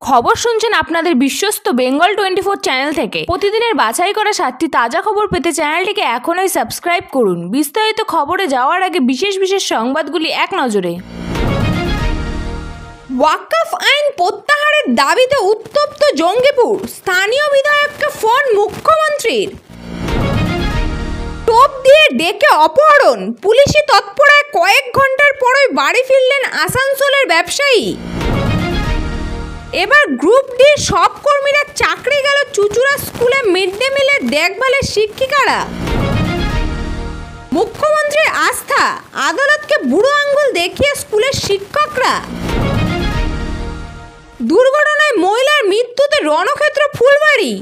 খবর শুনছেন আপনাদের বিশ্বস্ত বেঙ্গল 24 চ্যানেল থেকে। প্রতিদিনের বাছাই করা 7টি তাজা খবর পেতে চ্যানেলটিকে এখনই সাবস্ক্রাইব করুন। বিস্তারিত খবরে যাওয়ার আগে বিশেষ সংবাদগুলি এক নজরে। ওয়াকফ আইন প্রত্যাহারের দাবিতে উত্তপ্ত জঙ্গিপুর, স্থানীয় বিধায়ককে ফোন মুখ্যমন্ত্রীর। টোপ দিয়ে ডেকে অপহরণ, পুলিশি তৎপরতায় কয়েক ঘন্টার পরই বাড়ি ফিরলেন আসানসোলের ব্যবসায়ী। এবার গ্রুপ ডি সব কর্মীরা চাকরি গেল চুচুড়া স্কুলে মিড ডে মিলের দেখভালের শিক্ষিকারা। মুখ্যমন্ত্রীর আস্থা, আদালতকে বুড়ো আঙ্গুল দেখিয়ে স্কুলের শিক্ষকরা। দুর্ঘটনায় মহিলার মৃত্যুতে রণক্ষেত্র ফুলবাড়ি।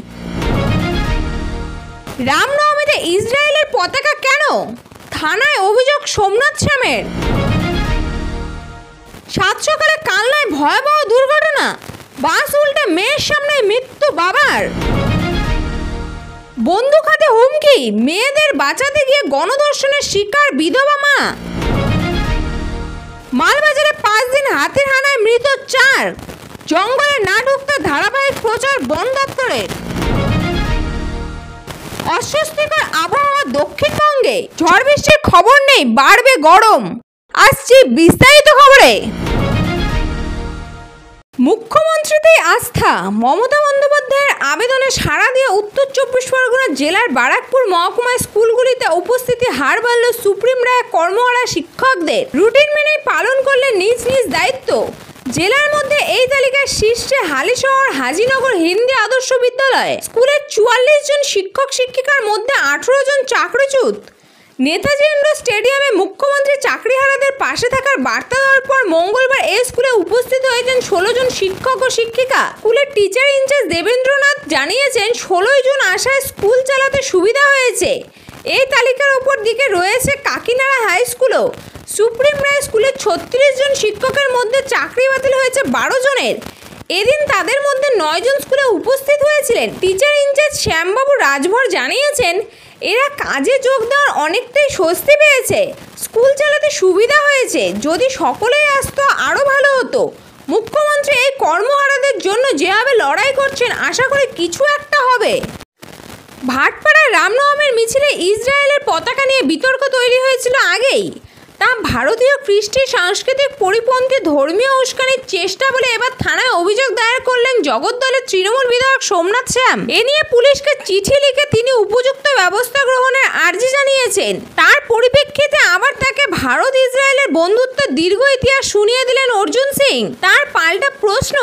রামনবমীতে ইসরায়েলের পতাকা কেন, থানায় অভিযোগ সোমনাথ শ্যামের। সাত সকালে কালনায় ভয়াবহ দুর্ঘটনা, বাস উল্টে মেয়ের সামনে মৃত্যু বাবার। বন্দুক হাতে হুমকি, মেয়েদের বাঁচাতে গিয়ে গণধর্ষণের শিকার বিধবা মা। মালবাজারে 5 দিন হাতির হানায় মৃত 4, জঙ্গলে না ঢুকতে ধারাবাহিক প্রচার বন দপ্তরের। অস্বস্তিকর আবহাওয়া দক্ষিণবঙ্গে, ঝড় বৃষ্টির খবর নেই, বাড়বে গরম। আসছি বিস্তারিত খবরে। মুখ্যমন্ত্রীতেই আস্থা, মমতা বন্দ্যোপাধ্যায়ের আবেদনে সাড়া দিয়ে উত্তর 24 পরগনা জেলার বারাকপুর মহকুমায় স্কুলগুলিতে উপস্থিতি হার বাড়ল সুপ্রিম রায়ে কর্মহারা শিক্ষকদের। রুটিন মেনেই পালন করলে নিজ নিজ দায়িত্ব। জেলার মধ্যে এই তালিকায় শীর্ষে হালিশহর হাজিনগর হিন্দি আদর্শ বিদ্যালয়। স্কুলের 44 জন শিক্ষক শিক্ষিকার মধ্যে 18 জন চাকরিচ্যুত। নেতাজি ইন্ডোর স্টেডিয়ামে মুখ্যমন্ত্রী চাকরিহারাদের পাশে থাকার বার্তা দেওয়ার পর মঙ্গলবার এই স্কুলে উপস্থিত হয়েছেন 16 জন শিক্ষক ও শিক্ষিকা। স্কুলের টিচার ইনচার্জ দেবেন্দ্রনাথ জানিয়েছেন 16 জন আসায় স্কুল চালাতে সুবিধা হয়েছে। এই তালিকার ওপর দিকে রয়েছে কাকিনাড়া হাই স্কুলও। সুপ্রিম রায় স্কুলে 36 জন শিক্ষকের মধ্যে চাকরি বাতিল হয়েছে 12 জনের। এদিন তাদের মধ্যে 9 জন স্কুলে উপস্থিত হয়েছিলেন। টিচার ইনচার্জ শ্যামবাবু রাজভর জানিয়েছেন এরা কাজে যোগ দেওয়ার অনেকটাই স্বস্তি পেয়েছে, স্কুল চালাতে সুবিধা হয়েছে। যদি সকলেই আসতো আরও ভালো হতো। মুখ্যমন্ত্রী এই কর্মহারাদের জন্য যেভাবে লড়াই করছেন, আশা করি কিছু একটা হবে। ভাটপাড়ায় রামনবমীর মিছিলে ইসরায়েলের পতাকা নিয়ে বিতর্ক তৈরি হয়েছিল আগেই। তা ভারতীয় কৃষ্টি সাংস্কৃতিক পরিপন্থী ধর্মীয় উস্কানির চেষ্টা বলে এবার থানায় অভিযোগ দায়ের করলেন জগদ্দলের তৃণমূল বিধায়ক সোমনাথ শ্যাম। এ নিয়ে পুলিশকে চিঠি লিখে তিনি উপযুক্ত ব্যবস্থা গ্রহণের আর্জি জানিয়েছেন। তার পরিপ্রেক্ষিতে আবার তাকে ভারত ইসরায়েলের বন্ধুত্বের দীর্ঘ ইতিহাস শুনিয়ে দিলেন অর্জুন সিং। তার পাল্টা প্রশ্ন,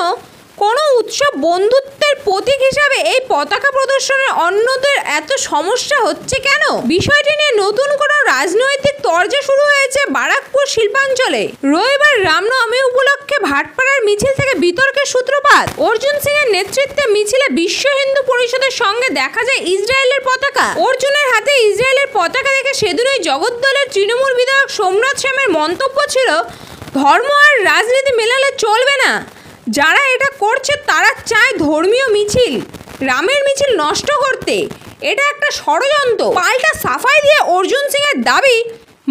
কোনো উৎসব বন্ধুত্বের প্রতীক হিসাবে এই পতাকা প্রদর্শনের অন্যদের এত সমস্যা হচ্ছে কেন? বিষয়টি নিয়ে নতুন কোনো রাজনৈতিক তরজা শুরু হয়েছে বারাকপুর শিল্পাঞ্চলে। রবিবার রামনবমী উপলক্ষে ভাটপাড়ার মিছিল থেকে বিতর্কের সূত্রপাত। অর্জুন সিং এর নেতৃত্বে মিছিলে বিশ্ব হিন্দু পরিষদের সঙ্গে দেখা যায় ইসরায়েলের পতাকা। অর্জুনের হাতে ইসরায়েলের পতাকা দেখে সেদিনই জগদ্দলের তৃণমূল বিধায়ক সোমনাথ শ্যামের মন্তব্য ছিল, ধর্ম আর রাজনীতি মেলালে চলবে না। যারা এটা করছে তারা চায় ধর্মীয় মিছিল, রামের মিছিল নষ্ট করতে। এটা একটা ষড়যন্ত্র। পাল্টা সাফাই দিয়ে অর্জুন সিং এর দাবি,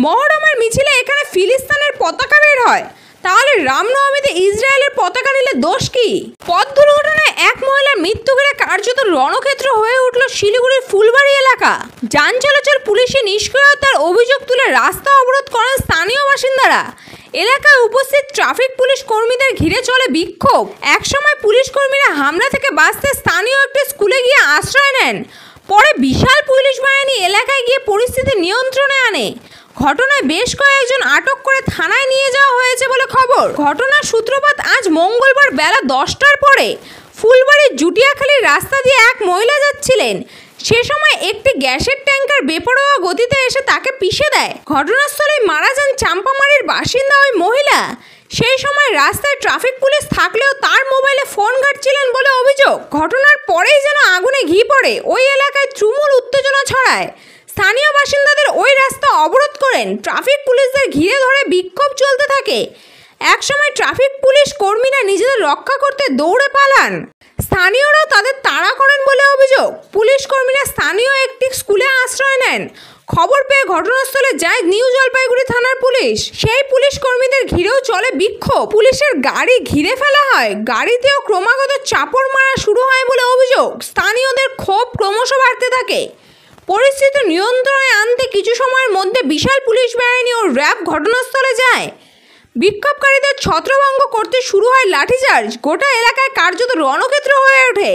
মহরমের মিছিলে এখানে ফিলিস্তিনের পতাকা বের হয়, তাহলে রামনবমীতে ইসরায়েলের পতাকা নিলে দোষ কি? পথ দুর্ঘটনায় এক মহিলার মৃত্যু ঘিরে কার্যত রণক্ষেত্র হয়ে উঠল শিলিগুড়ির ফুলবাড়ি এলাকা। যান চলাচল পুলিশি নিষ্ক্রিয়তার অভিযোগ তুলে রাস্তা অবরোধ করেন স্থানীয় বাসিন্দারা। এলাকায় উপস্থিত ট্রাফিক পুলিশ কর্মীদের ঘিরে চলে বিক্ষোভ। একসময় পুলিশ কর্মীরা হামলা থেকে বাঁচতে স্থানীয় একটি স্কুলে গিয়ে আশ্রয় নেন। পরে বিশাল পুলিশ বাহিনী এলাকায় গিয়ে পরিস্থিতি নিয়ন্ত্রণে আনে। ঘটনায় বেশ কয়েকজন আটক করে থানায় নিয়ে যাওয়া হয়েছে বলে খবর। ঘটনার সূত্রপাত আজ মঙ্গলবার বেলা 10টার পরে ফুলবাড়ির জুটিয়াখালীর রাস্তা দিয়ে এক মহিলা যাচ্ছিলেন। সে সময় একটি গ্যাসের ট্যাঙ্কার বেপরোয়া গতিতে এসে তাকে পিষে দেয়। ঘটনাস্থলেই মারা যান চাম্পামারির বাসিন্দা ওই মহিলা। সেই সময় রাস্তায় ট্রাফিক পুলিশ থাকলেও তার মোবাইলে ফোন ঘাঁটছিলেন বলে অভিযোগ। ঘটনার পরেই যেন আগুনে ঘি পড়ে, ওই এলাকায় তুমুল উত্তেজনা ছড়ায়। স্থানীয় বাসিন্দাদের ওই রাস্তা অবরোধ করেন। ট্রাফিক পুলিশদের ঘিরে ধরে বিক্ষোভ চলতে থাকে। একসময় ট্রাফিক পুলিশ কর্মীরা নিজেদের রক্ষা করতে দৌড়ে পালান। স্থানীয়রাও তাদের তাড়া করেন বলে অভিযোগ। পুলিশ কর্মীরা স্থানীয় একটি স্কুলে আশ্রয় নেন। খবর পেয়ে ঘটনাস্থলে যায় নিউ জলপাইগুড়ি থানার পুলিশ। সেই পুলিশ কর্মীদের ঘিরেও চলে বিক্ষোভ। পুলিশের গাড়ি ঘিরে ফেলা হয়, গাড়িতেও ক্রমাগত চাপড় মারা শুরু হয় বলে অভিযোগ। স্থানীয়দের ক্ষোভ ক্রমশ বাড়তে থাকে। পরিস্থিতি নিয়ন্ত্রণে আনতে কিছু সময়ের মধ্যে বিশাল পুলিশ বাহিনী ও র্যাব ঘটনাস্থলে যায়। বিক্ষোভকারীদের ছত্রভঙ্গ করতে শুরু হয় লাঠিচার্জ। গোটা এলাকায় কার্যত রণক্ষেত্র হয়ে ওঠে।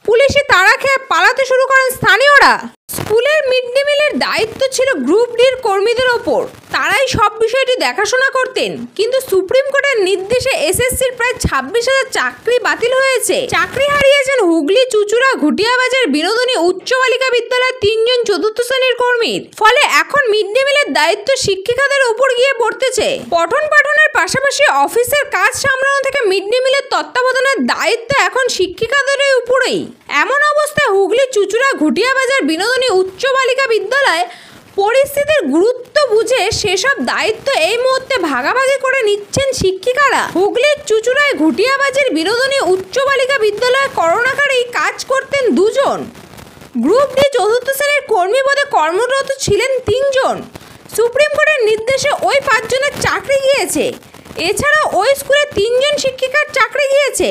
পুলিশে তাড়া খেয়ে পালাতে শুরু করেন স্থানীয়রা। স্কুলের মিড ডে মিলের দায়িত্ব ছিল গ্রুপ ডির কর্মীদের ওপর। তারাই সব বিষয়টি দেখাশোনা করতেন। কিন্তু সুপ্রিম কোর্টের নির্দেশে এসএসসির প্রায় 26,000 চাকরি বাতিল হয়েছে। চাকরি হারিয়েছেন হুগলি চুচুড়া ঘুটিয়াবাজার বিনোদিনী উচ্চ বালিকা বিদ্যালয়ের 3 জন চতুর্থ শ্রেণীর কর্মীর। ফলে এখন মিড ডে মিলের দায়িত্ব শিক্ষিকাদের উপর গিয়ে পড়তেছে। পঠন পাঠনের পাশাপাশি অফিসের কাজ সামলানো থেকে মিড ডে মিলের তত্ত্বাবধানের দায়িত্ব এখন শিক্ষিকাদের উপরেই। এমন অবস্থায় হুগলি চুচুড়া ঘুটিয়াবাজার বিনোদিনী উচ্চ বালিকা বিদ্যালয় পরিস্থিতির গুরুত্ব বুঝে সেসব দায়িত্ব এই মুহূর্তে ভাগাভাগি করে নিচ্ছেন শিক্ষিকারা। হুগলির চুচুড়ায় ঘুটিয়াবাজার বিনোদিনী উচ্চ বালিকা বিদ্যালয়ে করোনাকালেই কাজ করতেন 2 জন। গ্রুপ ডি চতুর্থ শ্রেণীর কর্মী পদে কর্মরত ছিলেন 3 জন। সুপ্রিম কোর্টের নির্দেশে ওই 5 জনের চাকরি গিয়েছে। এছাড়া ওই স্কুলে 3 জন শিক্ষিকার চাকরি গিয়েছে।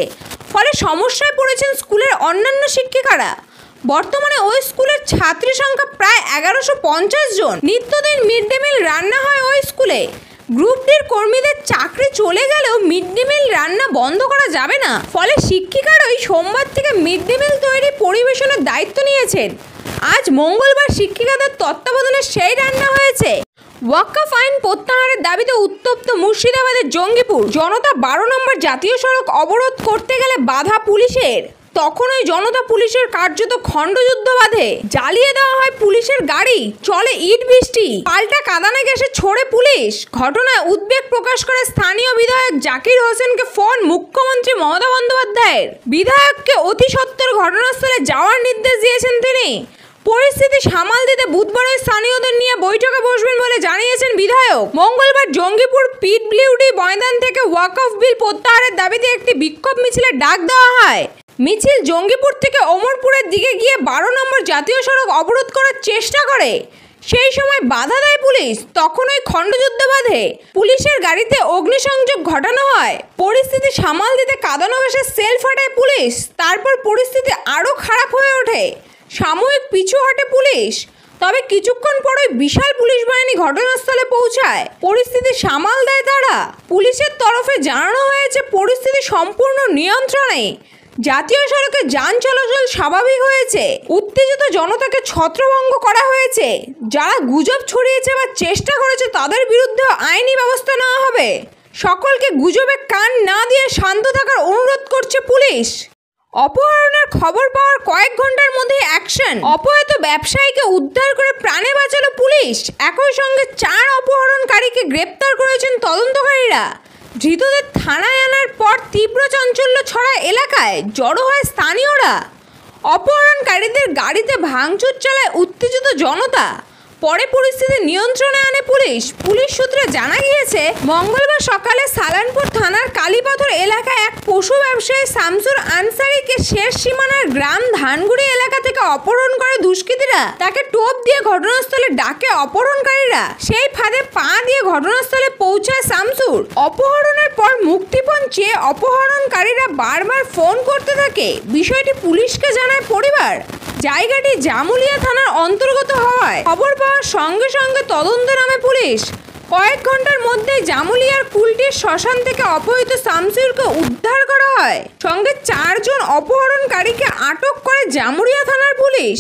ফলে সমস্যায় পড়েছেন স্কুলের অন্যান্য শিক্ষিকারা। বর্তমানে ওই স্কুলের ছাত্রী সংখ্যা প্রায় 1150 জন। নিত্যদিন মিড ডে মিল রান্না হয় ওই স্কুলে। গ্রুপ ডির কর্মীদের চাকরি চলে গেলেও মিড ডে মিল রান্না বন্ধ করা যাবে না। ফলে শিক্ষিকারাই সোমবার থেকে মিড ডে মিল তৈরি পরিবেশনের দায়িত্ব নিয়েছেন। আজ মঙ্গলবার শিক্ষিকাদের তত্ত্বাবধানে সেই রান্না হয়েছে। ওয়াকফ আইন প্রত্যাহারের দাবিতে উত্তপ্ত মুর্শিদাবাদের জঙ্গিপুর। জনতা 12 নম্বর জাতীয় সড়ক অবরোধ করতে গেলে বাধা পুলিশের। তখন ওই জনতা পুলিশের কার্যত খণ্ডযুদ্ধ বাঁধে। জ্বালিয়ে দেওয়া হয় পুলিশের গাড়ি, চলে ইট বৃষ্টি, পাল্টা কাঁদানে গ্যাসে ছোড়ে পুলিশ। ঘটনায় উদ্বেগ প্রকাশ করে স্থানীয় বিধায়ক জাকির হোসেনকে ফোন মুখ্যমন্ত্রী মমতা বন্দ্যোপাধ্যায়ের। বিধায়ককে অতি সত্বর ঘটনাস্থলে যাওয়ার নির্দেশ দিয়েছেন তিনি। পরিস্থিতি সামাল দিতে বুধবার ওই স্থানীয়দের নিয়ে বৈঠকে বসবেন বলে জানিয়েছেন বিধায়ক। মঙ্গলবার জঙ্গিপুর পিডব্লিউডি ময়দান থেকে ওয়াকফ বিল প্রত্যাহারের দাবিতে একটি বিক্ষোভ মিছিলের ডাক দেওয়া হয়। মিছিল জঙ্গিপুর থেকে ওমরপুরের দিকে গিয়ে 12 নম্বর জাতীয় সড়ক অবরোধ করার চেষ্টা করে। সেই সময় বাধা দেয় পুলিশ। তখন ওই খণ্ডযুদ্ধ বাঁধে। পুলিশের গাড়িতে অগ্নিসংযোগ ঘটানো হয়। পরিস্থিতি সামাল দিতে কাঁদানো গ্যাসের সেল ফাটায় পুলিশ। তারপর পরিস্থিতি আরও খারাপ হয়ে ওঠে। সাময়িক পিছু হটে পুলিশ। তবে কিছুক্ষণ পরই বিশাল পুলিশ বাহিনী ঘটনাস্থলে পৌঁছায়। পরিস্থিতি সামাল দেয় তারা। পুলিশের তরফে জানানো হয়েছে পরিস্থিতি সম্পূর্ণ নিয়ন্ত্রণে। জাতীয় সড়কে যান চলাচল স্বাভাবিক হয়েছে। উত্তেজিত জনতাকে ছত্রভঙ্গ করা হয়েছে। যারা গুজব ছড়িয়েছে বা চেষ্টা করেছে তাদের বিরুদ্ধে আইনি ব্যবস্থা নেওয়া হবে। সকলকে গুজবে কান না দিয়ে শান্ত থাকার অনুরোধ করছে পুলিশ। অপহরণের খবর পাওয়ার কয়েক ঘন্টার মধ্যে অ্যাকশন। অপহৃত ব্যবসায়ীকে উদ্ধার করে প্রাণে বাঁচালো পুলিশ। একই সঙ্গে 4 অপহরণকারীকে গ্রেপ্তার করেছেন তদন্তকারীরা। ধৃতদের থানায় আনার পর তীব্র চাঞ্চল্য ছড়ায় এলাকায়। জড়ো হয় স্থানীয়রা। অপহরণকারীদের গাড়িতে ভাঙচুর চালায় উত্তেজিত জনতা। পরে পরিস্থিতি নিয়ন্ত্রণে আনে পুলিশ। পুলিশ সূত্রে জানা গিয়েছে, মঙ্গলবার সকালে সালানপুর থানার কালীপাথর এলাকায় এক পশু ব্যবসায়ী শামসুর আনসারিকে শেষ সীমানার গ্রাম ধানগুড়ি এলাকা থেকে অপহরণ করে দুষ্কৃতীরা। তাকে টোপ দিয়ে ঘটনাস্থলে ডাকে অপহরণকারীরা। সেই ফাঁদে পা দিয়ে ঘটনাস্থলে পৌঁছায় শামসুর। অপহরণের পর মুক্তিপণ চেয়ে অপহরণকারীরা বারবার ফোন করতে থাকে। বিষয়টি পুলিশকে জানায় পরিবার। জায়গাটি জামুলিয়া থানার অন্তর্গত হওয়ায় খবর পাওয়ার সঙ্গে সঙ্গে তদন্তে নামে পুলিশ। কয়েক ঘন্টার মধ্যেই জামুলিয়ার কুলটির শ্মশান থেকে অপহৃত শামসুরকে উদ্ধার করা হয়। সঙ্গে 4 জন অপহরণকারীকে আটক করে জামুলিয়া থানার পুলিশ।